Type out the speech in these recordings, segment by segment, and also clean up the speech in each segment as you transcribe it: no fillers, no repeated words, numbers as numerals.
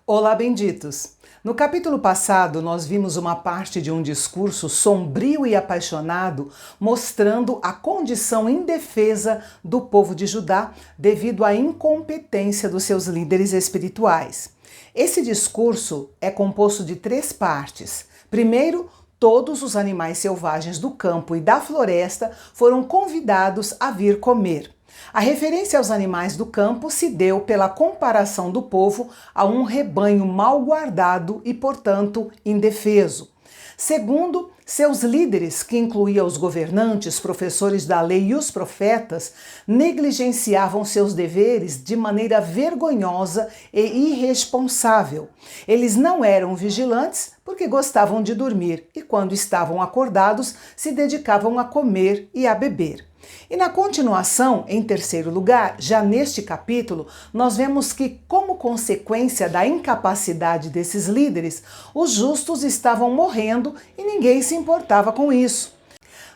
Olá, benditos! No capítulo passado, nós vimos uma parte de um discurso sombrio e apaixonado, mostrando a condição indefesa do povo de Judá devido à incompetência dos seus líderes espirituais. Esse discurso é composto de 3 partes. Primeiro, todos os animais selvagens do campo e da floresta foram convidados a vir comer. A referência aos animais do campo se deu pela comparação do povo a um rebanho mal guardado e, portanto, indefeso. Segundo, seus líderes, que incluíam os governantes, professores da lei e os profetas, negligenciavam seus deveres de maneira vergonhosa e irresponsável. Eles não eram vigilantes porque gostavam de dormir e, quando estavam acordados, se dedicavam a comer e a beber. E na continuação, em terceiro lugar, já neste capítulo, nós vemos que, como consequência da incapacidade desses líderes, os justos estavam morrendo e ninguém se importava com isso.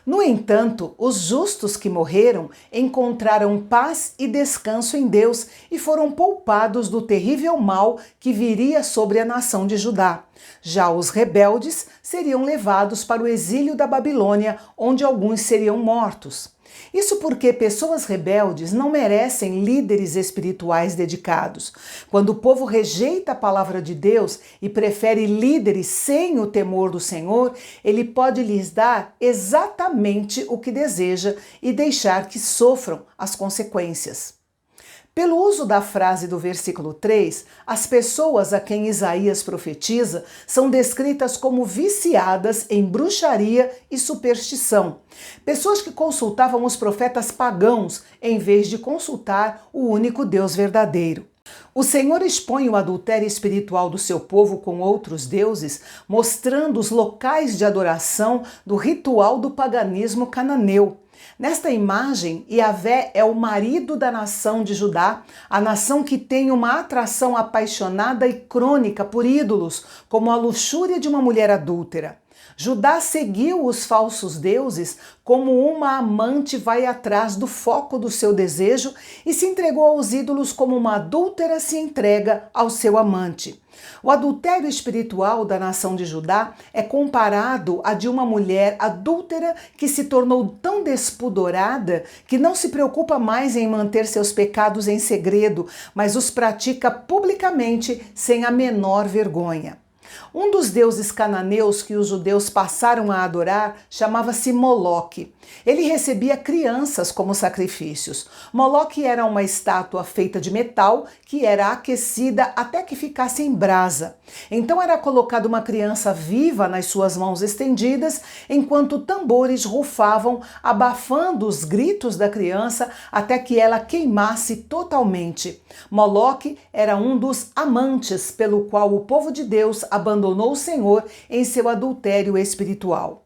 No entanto, os justos que morreram encontraram paz e descanso em Deus e foram poupados do terrível mal que viria sobre a nação de Judá. Já os rebeldes seriam levados para o exílio da Babilônia, onde alguns seriam mortos. Isso porque pessoas rebeldes não merecem líderes espirituais dedicados. Quando o povo rejeita a palavra de Deus e prefere líderes sem o temor do Senhor, ele pode lhes dar exatamente o que deseja e deixar que sofram as consequências. Pelo uso da frase do versículo 3, as pessoas a quem Isaías profetiza são descritas como viciadas em bruxaria e superstição. Pessoas que consultavam os profetas pagãos em vez de consultar o único Deus verdadeiro. O Senhor expõe o adultério espiritual do seu povo com outros deuses, mostrando os locais de adoração do ritual do paganismo cananeu. Nesta imagem, Yahvé é o marido da nação de Judá, a nação que tem uma atração apaixonada e crônica por ídolos, como a luxúria de uma mulher adúltera. Judá seguiu os falsos deuses como uma amante vai atrás do foco do seu desejo e se entregou aos ídolos como uma adúltera se entrega ao seu amante. O adultério espiritual da nação de Judá é comparado a de uma mulher adúltera que se tornou tão despudorada que não se preocupa mais em manter seus pecados em segredo, mas os pratica publicamente sem a menor vergonha. Um dos deuses cananeus que os judeus passaram a adorar chamava-se Moloque. Ele recebia crianças como sacrifícios. Moloque era uma estátua feita de metal que era aquecida até que ficasse em brasa. Então era colocada uma criança viva nas suas mãos estendidas, enquanto tambores rufavam, abafando os gritos da criança até que ela queimasse totalmente. Moloque era um dos amantes pelo qual o povo de Deus abandonou o Senhor em seu adultério espiritual.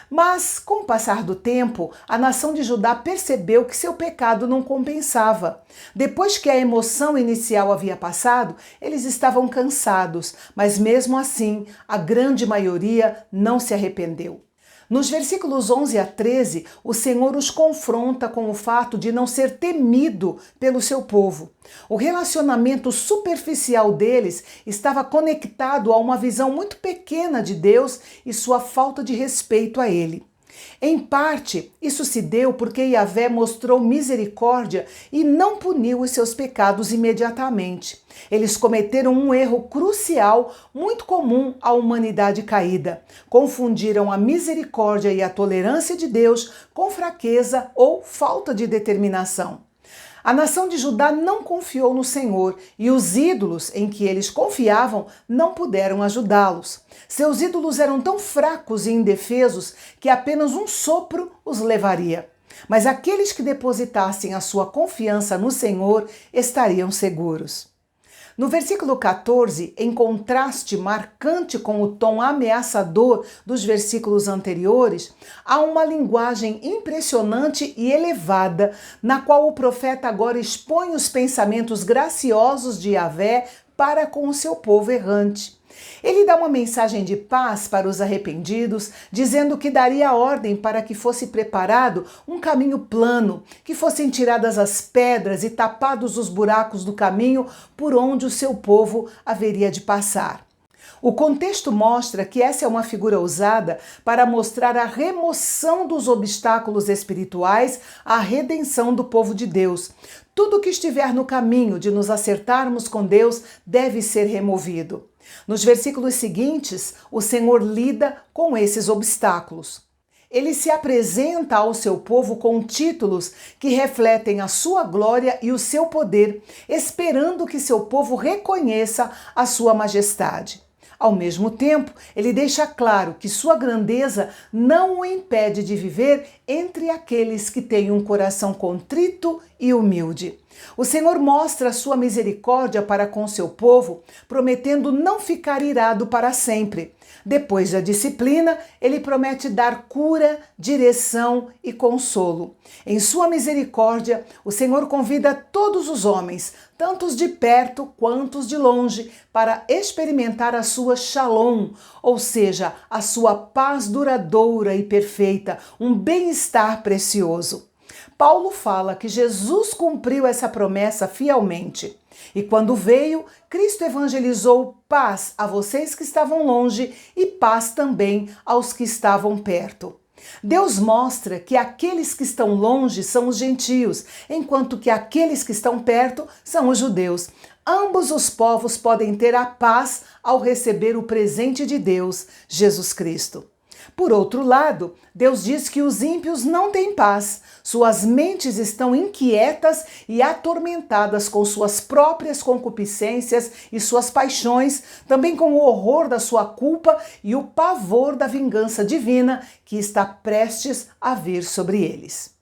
Mas, com o passar do tempo, a nação de Judá percebeu que seu pecado não compensava. Depois que a emoção inicial havia passado, eles estavam cansados, mas mesmo assim, a grande maioria não se arrependeu. Nos versículos 11 a 13, o Senhor os confronta com o fato de não ser temido pelo seu povo. O relacionamento superficial deles estava conectado a uma visão muito pequena de Deus e sua falta de respeito a Ele. Em parte, isso se deu porque Yahvé mostrou misericórdia e não puniu os seus pecados imediatamente. Eles cometeram um erro crucial, muito comum à humanidade caída. Confundiram a misericórdia e a tolerância de Deus com fraqueza ou falta de determinação. A nação de Judá não confiou no Senhor e os ídolos em que eles confiavam não puderam ajudá-los. Seus ídolos eram tão fracos e indefesos que apenas um sopro os levaria. Mas aqueles que depositassem a sua confiança no Senhor estariam seguros. No versículo 14, em contraste marcante com o tom ameaçador dos versículos anteriores, há uma linguagem impressionante e elevada, na qual o profeta agora expõe os pensamentos graciosos de Yahvé para com o seu povo errante. Ele dá uma mensagem de paz para os arrependidos, dizendo que daria ordem para que fosse preparado um caminho plano, que fossem tiradas as pedras e tapados os buracos do caminho por onde o seu povo haveria de passar. O contexto mostra que essa é uma figura usada para mostrar a remoção dos obstáculos espirituais à redenção do povo de Deus. Tudo que estiver no caminho de nos acertarmos com Deus deve ser removido. Nos versículos seguintes, o Senhor lida com esses obstáculos. Ele se apresenta ao seu povo com títulos que refletem a sua glória e o seu poder, esperando que seu povo reconheça a sua majestade. Ao mesmo tempo, ele deixa claro que sua grandeza não o impede de viver entre aqueles que têm um coração contrito e humilde. O Senhor mostra a sua misericórdia para com seu povo, prometendo não ficar irado para sempre. Depois da disciplina, ele promete dar cura, direção e consolo. Em sua misericórdia, o Senhor convida todos os homens, tanto os de perto quanto os de longe, para experimentar a sua shalom, ou seja, a sua paz duradoura e perfeita, um bem-estar precioso. Paulo fala que Jesus cumpriu essa promessa fielmente. E quando veio, Cristo evangelizou paz a vocês que estavam longe e paz também aos que estavam perto. Deus mostra que aqueles que estão longe são os gentios, enquanto que aqueles que estão perto são os judeus. Ambos os povos podem ter a paz ao receber o presente de Deus, Jesus Cristo. Por outro lado, Deus diz que os ímpios não têm paz. Suas mentes estão inquietas e atormentadas com suas próprias concupiscências e suas paixões, também com o horror da sua culpa e o pavor da vingança divina que está prestes a vir sobre eles.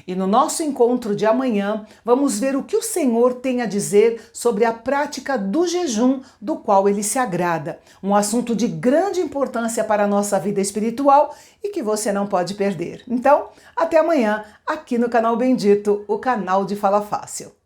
E no nosso encontro de amanhã, vamos ver o que o Senhor tem a dizer sobre a prática do jejum do qual ele se agrada. Um assunto de grande importância para a nossa vida espiritual e que você não pode perder. Então, até amanhã, aqui no Canal Bendito, o canal de Fala Fácil.